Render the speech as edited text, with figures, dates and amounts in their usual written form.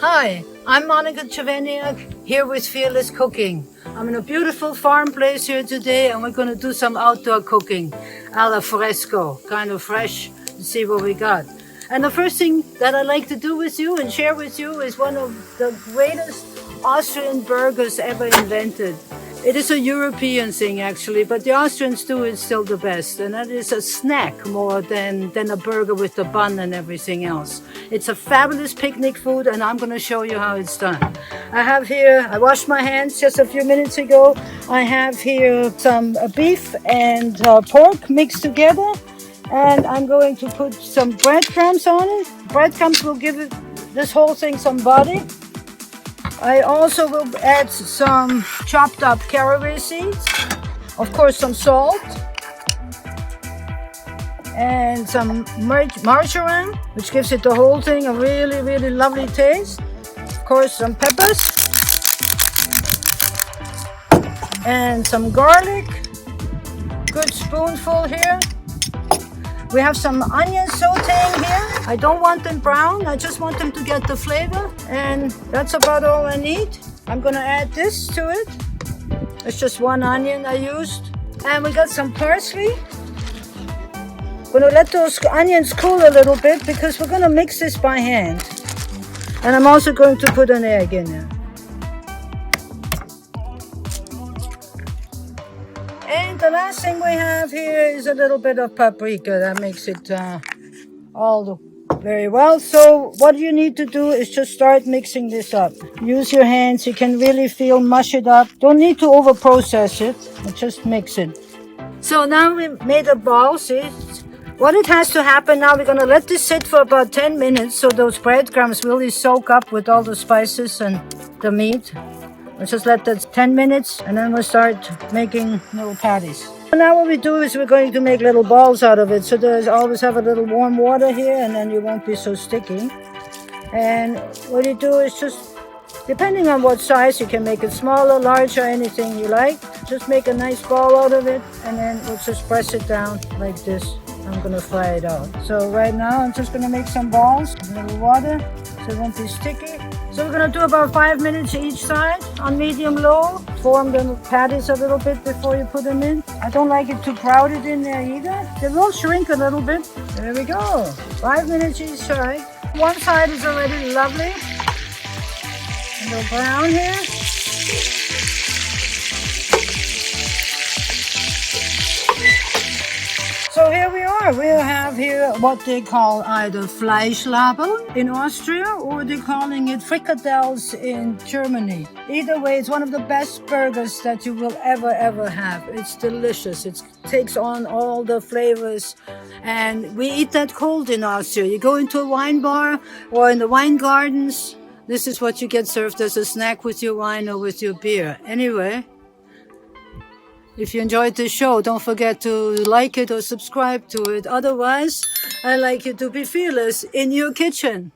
Hi, I'm Monika Czerveniak, here with Fearless Cooking. I'm in a beautiful farm place here today, and we're going to do some outdoor cooking, alla fresco, kind of fresh, to see what we got. And the first thing that I like to do with you and share with you is one of the greatest Austrian burgers ever invented. It is a European thing actually, but the Austrians do it still the best, and that is a snack more than a burger with the bun and everything else. It's a fabulous picnic food, and I'm going to show you how it's done. I have here, I washed my hands just a few minutes ago. I have here some beef and pork mixed together, and I'm going to put some breadcrumbs on it. Breadcrumbs will give this whole thing some body. I also will add some chopped up caraway seeds, of course some salt, and some marjoram, which gives it the whole thing a really, really lovely taste. Of course some peppers, and some garlic, good spoonful here. We have some onions sauteing here. I don't want them brown, I just want them to get the flavor, and that's about all I need. I'm gonna add this to it. It's just one onion I used. And we got some parsley. Gonna let those onions cool a little bit because we're gonna mix this by hand. And I'm also going to put an egg in there. And the last thing we have here is a little bit of paprika. That makes it all very well. So what you need to do is just start mixing this up. Use your hands. You can really feel, mush it up. Don't need to over process it. Just mix it. So now we made a ball. See? What it has to happen now, we're going to let this sit for about 10 minutes so those breadcrumbs really soak up with all the spices and the meat. Let's just let that 10 minutes, and then we'll start making little patties. Now what we do is we're going to make little balls out of it. So there's always have a little warm water here, and then you won't be so sticky. And what you do is just, depending on what size, you can make it smaller, larger, anything you like. Just make a nice ball out of it, and then we'll just press it down like this. I'm going to fry it out. So right now I'm just going to make some balls, a little water, so it won't be sticky. So we're going to do about 5 minutes each side on medium-low. Form the patties a little bit before you put them in. I don't like it too crowded in there either. They will shrink a little bit. There we go. 5 minutes each side. One side is already lovely. A little brown here. So here we are. We have here what they call either Fleischlaberl in Austria, or they're calling it Frikadelles in Germany. Either way, it's one of the best burgers that you will ever have. It's delicious. It takes on all the flavors, and we eat that cold in Austria. You go into a wine bar or in the wine gardens. This is what you get served as a snack with your wine or with your beer. Anyway, if you enjoyed this show, don't forget to like it or subscribe to it. Otherwise, I'd like you to be fearless in your kitchen.